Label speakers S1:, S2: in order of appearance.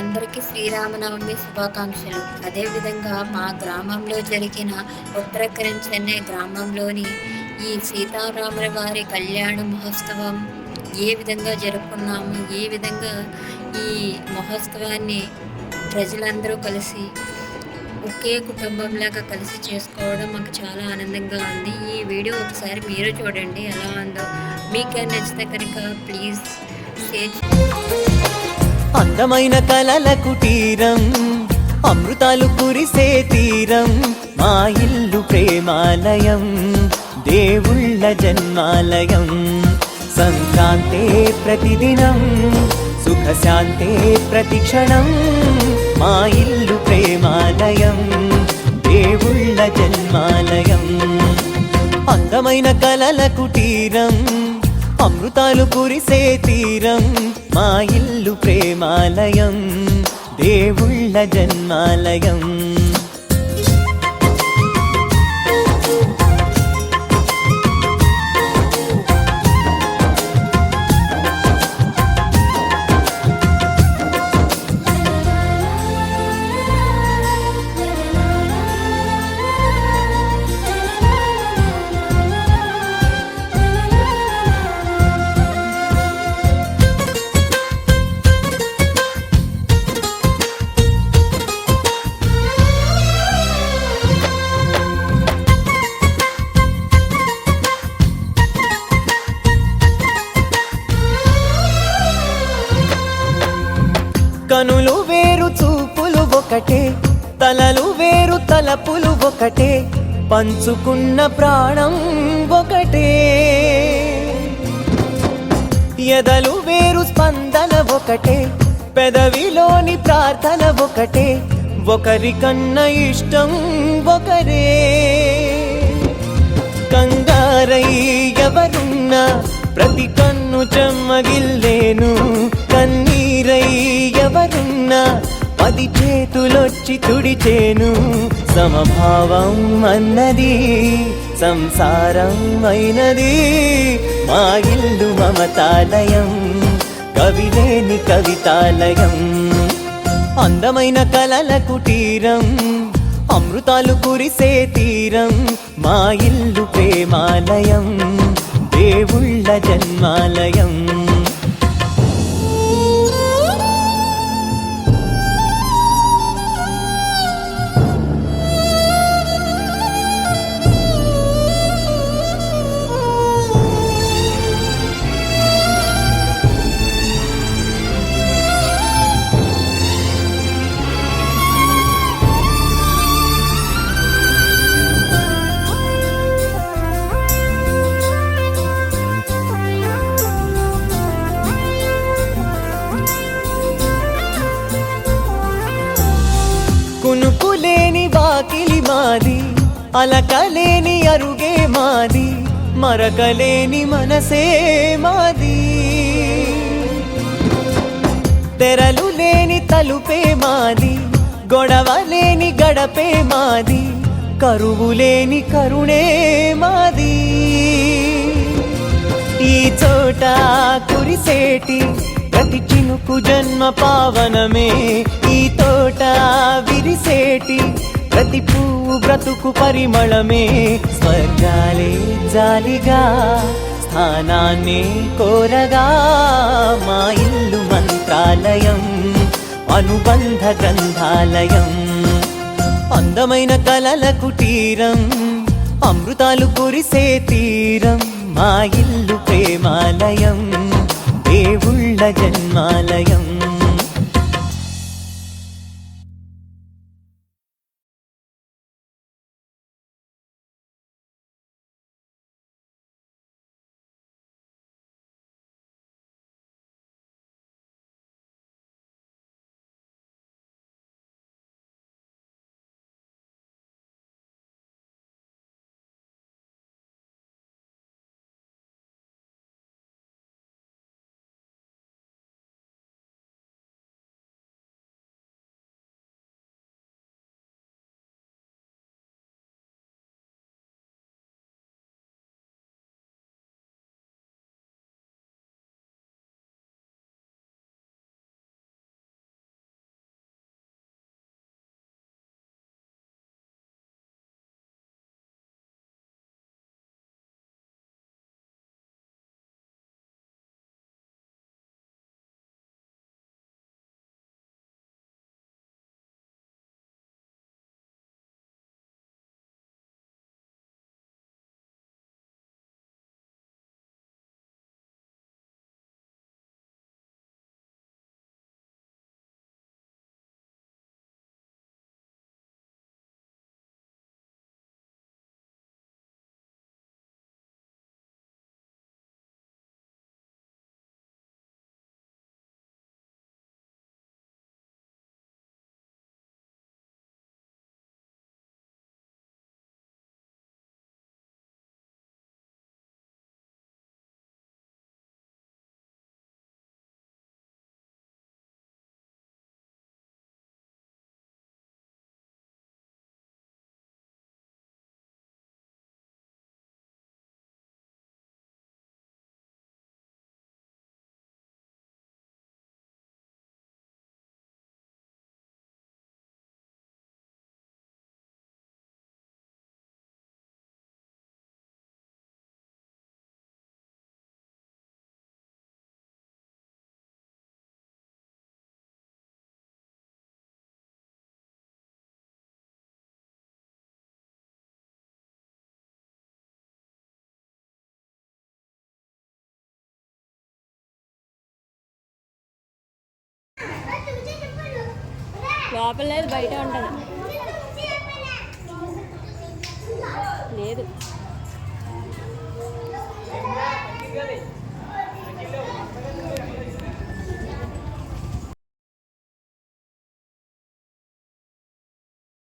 S1: అందరికీ శ్రీరామనవమి శుభాకాంక్షలు. అదేవిధంగా మా గ్రామంలో జరిగిన ఉత్తరకరించ్ అనే గ్రామంలోని ఈ సీతారాముల వారి కళ్యాణ మహోత్సవం ఏ విధంగా జరుపుకున్నాము, ఏ విధంగా ఈ మహోత్సవాన్ని ప్రజలందరూ కలిసి ఒకే కుటుంబంలాగా కలిసి చేసుకోవడం మాకు చాలా ఆనందంగా ఉంది. ఈ వీడియో ఒకసారి మీరు చూడండి ఎలా ఉందో. మీకు నచ్చితే కనుక ప్లీజ్ షేర్.
S2: అందమైన కలల కుటీరం, అమృతాలు కురిసే తీరం, మా ఇల్లు ప్రేమాలయం, దేవుళ్ళ జన్మాలయం. సంక్రాంతే ప్రతిదినం, సుఖశాంతే ప్రతిక్షణం, మా ఇల్లు ప్రేమాలయం, దేవుళ్ళ జన్మాలయం. అందమైన కలల కుటీరం, అమృతాలు కురిసే తీరం, మా ఇల్లు ప్రేమాలయం, దేవుళ్ళ జన్మాలయం. కనులు వేరు చూపులు ఒకటే, తలలు వేరు తలపులు ఒకటే, పంచుకున్న ప్రాణం ఒకటే. ఎదలు వేరు స్పందన ఒకటే, పెదవిలోని ప్రార్థన ఒకటే, ఒకరికన్నా ఇష్టం ఒకరే. కంగారై ఎవరున్నా ప్రతి కన్ను చెమ్మగిల్లేను, కన్నీరై ఎవరున్నా 10 చేతులొచ్చి తుడిచేను. సమభావం అన్నది సంసారం అయినది, మా ఇల్లు మమతాలయం, కవిలేని కవితాలయం. అందమైన కలల కుటీరం, అమృతాలు కురిసే తీరం, మా ఇల్లు ప్రేమాలయం, దేవుళ్ళ జన్మాలయం. కునుకులేని వాకిలి మాది, అలకలేని అరుగే మాది, మరకలేని మనసే మాది. తెరలు లేని తలుపే మాది, గొడవ లేని గడపే మాది, కరువు లేని కరుణే మాది. ఈ చోట కురిసేటి ప్రతి చినుకు జన్మ పావనమే, ఈ తోట విరిసేటి ప్రతి పువ్వు బ్రతుకు పరిమళమే. స్వర్గాలే జాలిగా స్థానాన్ని కోరగా, మా ఇల్లు మంత్రాలయం, అనుబంధ గ్రంథాలయం. అందమైన కలల కుటీరం, అమృతాలు కురిసే తీరం, మా ఇల్లు ప్రేమాలయం, దేవుళ్ళ జన్మాలయం.
S3: లోపల లేదు, బయట ఉంటుంది. లేదు.